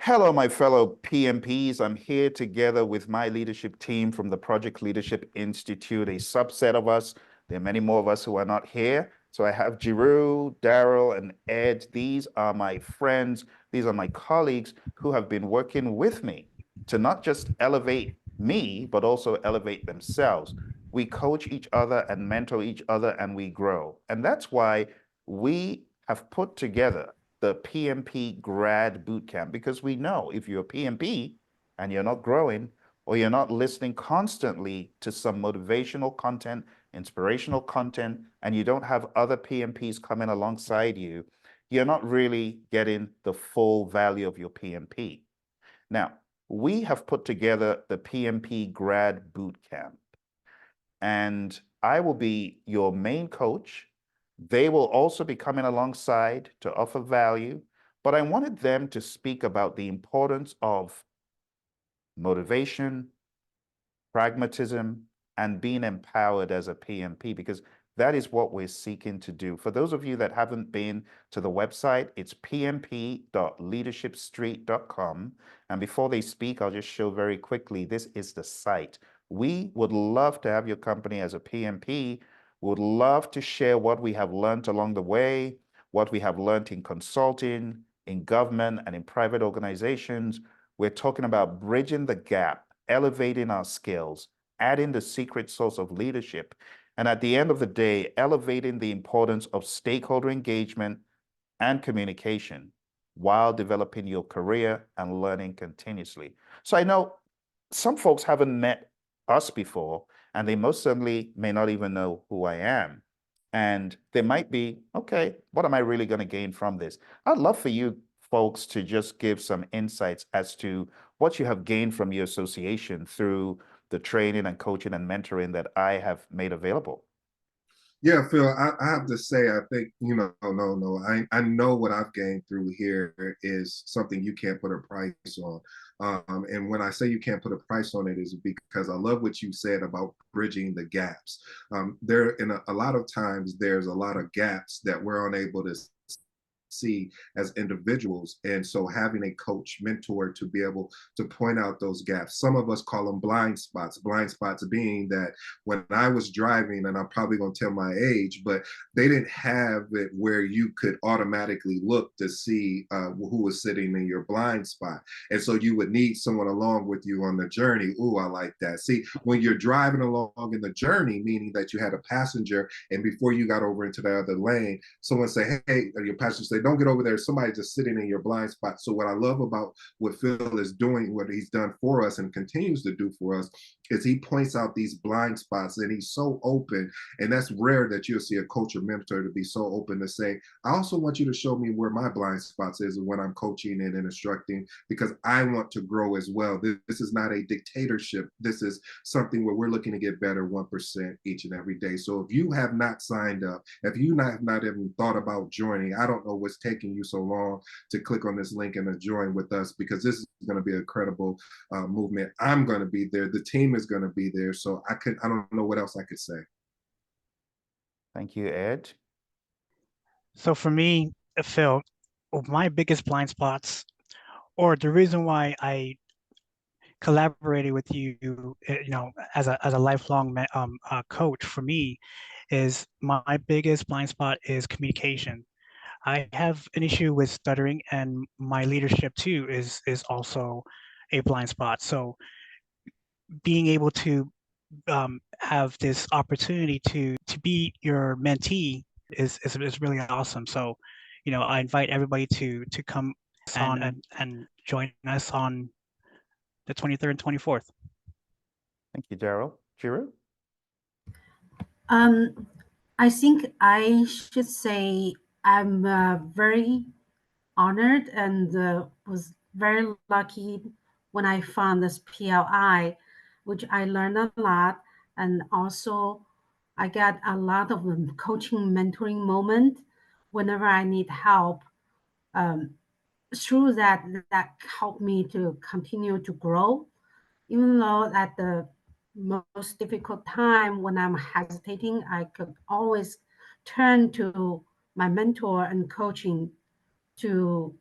Hello, my fellow PMPs. I'm here together with my leadership team from the Project Leadership Institute, a subset of us. There are many more of us who are not here. So I have Jiru, Daryl, and Ed. These are my friends. These are my colleagues who have been working with me to not just elevate me, but also elevate themselves. We coach each other and mentor each other, and we grow. And that's why we have put together the PMP Grad Boot Camp, because we know if you're a PMP and you're not growing, or you're not listening constantly to some motivational content, inspirational content, and you don't have other PMPs coming alongside you, you're not really getting the full value of your PMP. Now, we have put together the PMP Grad Boot Camp, and I will be your main coach. They will also be coming alongside to offer value, but I wanted them to speak about the importance of motivation, pragmatism, and being empowered as a PMP, because that is what we're seeking to do. For those of you that haven't been to the website, it's pmp.leadershipstreet.com. And before they speak, I'll just show very quickly, this is the site. We would love to have your company as a PMP. Would love to share what we have learned along the way, what we have learned in consulting, in government, and in private organizations. We're talking about bridging the gap, elevating our skills, adding the secret sauce of leadership, and at the end of the day, elevating the importance of stakeholder engagement and communication while developing your career and learning continuously. So I know some folks haven't met us before, and they most certainly may not even know who I am. And they might be, okay, what am I really going to gain from this? I'd love for you folks to just give some insights as to what you have gained from your association through the training and coaching and mentoring that I have made available. Yeah, Phil, I have to say, I think, no. I know what I've gained through here is something you can't put a price on. And when I say you can't put a price on it is because I love what you said about bridging the gaps. There, in a lot of times, there's a lot of gaps that we're unable to see as individuals. And so having a coach mentor to be able to point out those gaps, some of us call them blind spots being that when I was driving, and I'm probably going to tell my age, but they didn't have it where you could automatically look to see who was sitting in your blind spot. And so you would need someone along with you on the journey. Ooh, I like that. See, when you're driving along in the journey, meaning that you had a passenger, and before you got over into the other lane, someone say, hey, your passenger say, don't get over there. Somebody just sitting in your blind spot. So what I love about what Phil is doing, what he's done for us and continues to do for us, is he points out these blind spots, and he's so open. And that's rare that you'll see a coach or mentor to be so open to say, I also want you to show me where my blind spots is when I'm coaching and instructing, because I want to grow as well. This is not a dictatorship. This is something where we're looking to get better 1% each and every day. So if you have not signed up, if you have not even thought about joining, I don't know what's taking you so long to click on this link and to join with us, because this is going to be a credible movement. I'm going to be there. The team is going to be there. So I don't know what else I could say. Thank you, Ed. So for me, Phil, my biggest blind spots, or the reason why I collaborated with you, as a lifelong coach for me, is my biggest blind spot is communication. I have an issue with stuttering, and my leadership too is also a blind spot. So being able to have this opportunity to be your mentee is really awesome. So, I invite everybody to come on and join us on the 23rd and 24th. Thank you, Daryl. Jiru? I think I should say I'm very honored and was very lucky when I found this PLI, which I learned a lot. And also, I got a lot of coaching, mentoring moment whenever I need help. Um, Through that helped me to continue to grow, even though at the most difficult time when I'm hesitating, I could always turn to my mentor and coaching to,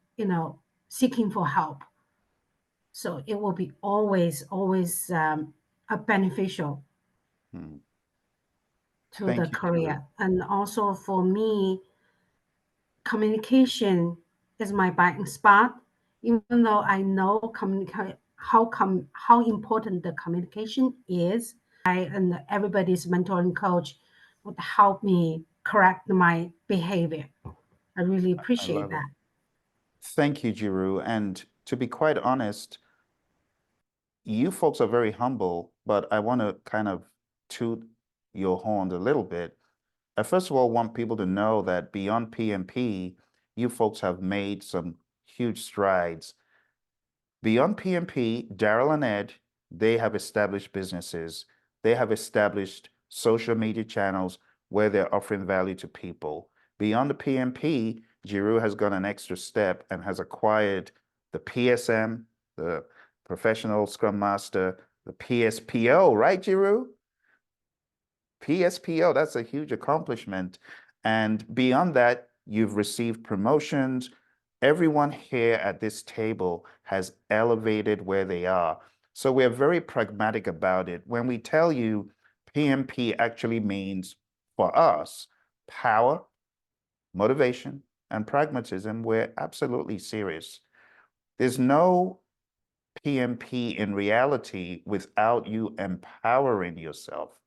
seeking for help. So it will be always a beneficial Hmm. to the Thank you, Jiru. career. And also for me, communication is my blind spot. Even though I know how important the communication is, I and everybody's mentoring coach would help me correct my behavior. I really I appreciate love it. that. Thank you, Jiru. And to be quite honest, you folks are very humble, but I want to kind of toot your horn a little bit. I first of all want people to know that beyond PMP, you folks have made some huge strides. Beyond PMP, Daryl and Ed, they have established businesses. They have established social media channels where they're offering value to people. Beyond the PMP, Jiru has gone an extra step and has acquired the PSM, the Professional Scrum Master, the PSPO, right, Jiru? PSPO, that's a huge accomplishment. And beyond that, you've received promotions. Everyone here at this table has elevated where they are. So we're very pragmatic about it. When we tell you PMP actually means for us power, motivation, and pragmatism, we're absolutely serious. There's no PMP in reality without you empowering yourself.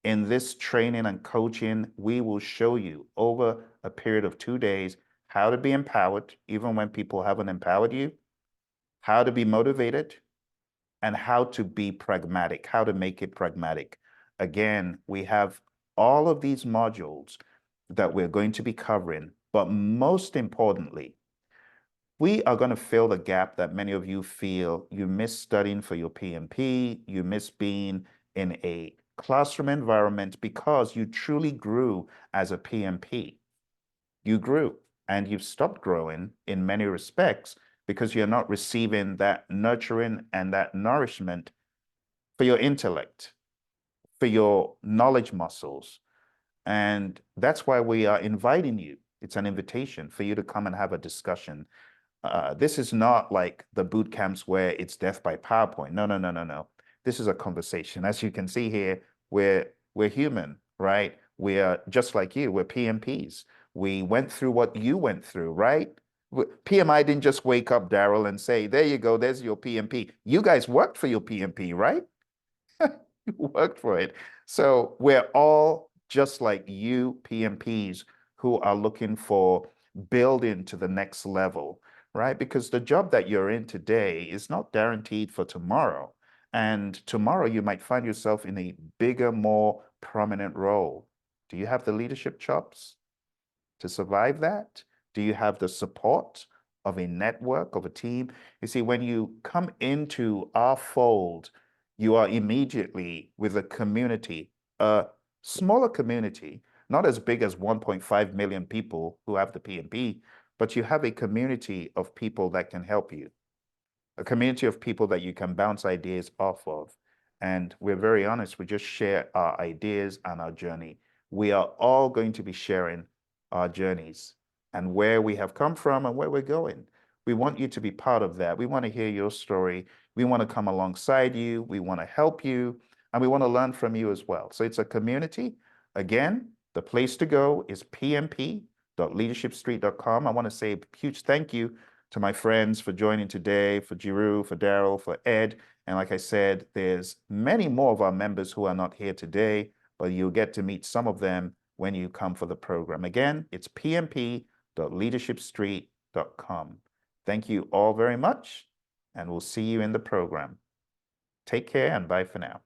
In this training and coaching, we will show you over a period of 2 days how to be empowered, even when people haven't empowered you, how to be motivated, and how to be pragmatic, how to make it pragmatic. Again, we have all of these modules that we're going to be covering, but most importantly, we are going to fill the gap that many of you feel you miss studying for your PMP, you miss being in a classroom environment because you truly grew as a PMP. You grew and you've stopped growing in many respects because you're not receiving that nurturing and that nourishment for your intellect, for your knowledge muscles. And that's why we are inviting you. It's an invitation for you to come and have a discussion. This is not like the boot camps where it's death by PowerPoint. No, no, no, no, no. This is a conversation. As you can see here, we're human, right? We are just like you. We're PMPs. We went through what you went through, right? PMI didn't just wake up, Daryl, and say, there you go, there's your PMP. You guys worked for your PMP, right? You worked for it. So we're all just like you PMPs who are looking for building to the next level, right? Because the job that you're in today is not guaranteed for tomorrow. And tomorrow you might find yourself in a bigger, more prominent role. Do you have the leadership chops to survive that? Do you have the support of a network, of a team? You see, when you come into our fold, you are immediately with a community, a smaller community, not as big as 1.5 million people who have the PMP, but you have a community of people that can help you, a community of people that you can bounce ideas off of. And we're very honest, we just share our ideas and our journey. We are all going to be sharing our journeys and where we have come from and where we're going. We want you to be part of that. We want to hear your story. We want to come alongside you. We want to help you, and we want to learn from you as well. So it's a community. Again, the place to go is pmp.leadershipstreet.com. I want to say a huge thank you to my friends for joining today, for Jiru, for Daryl, for Ed. And like I said, there's many more of our members who are not here today, but you'll get to meet some of them when you come for the program. Again, it's pmp.leadershipstreet.com. Thank you all very much, and we'll see you in the program. Take care and bye for now.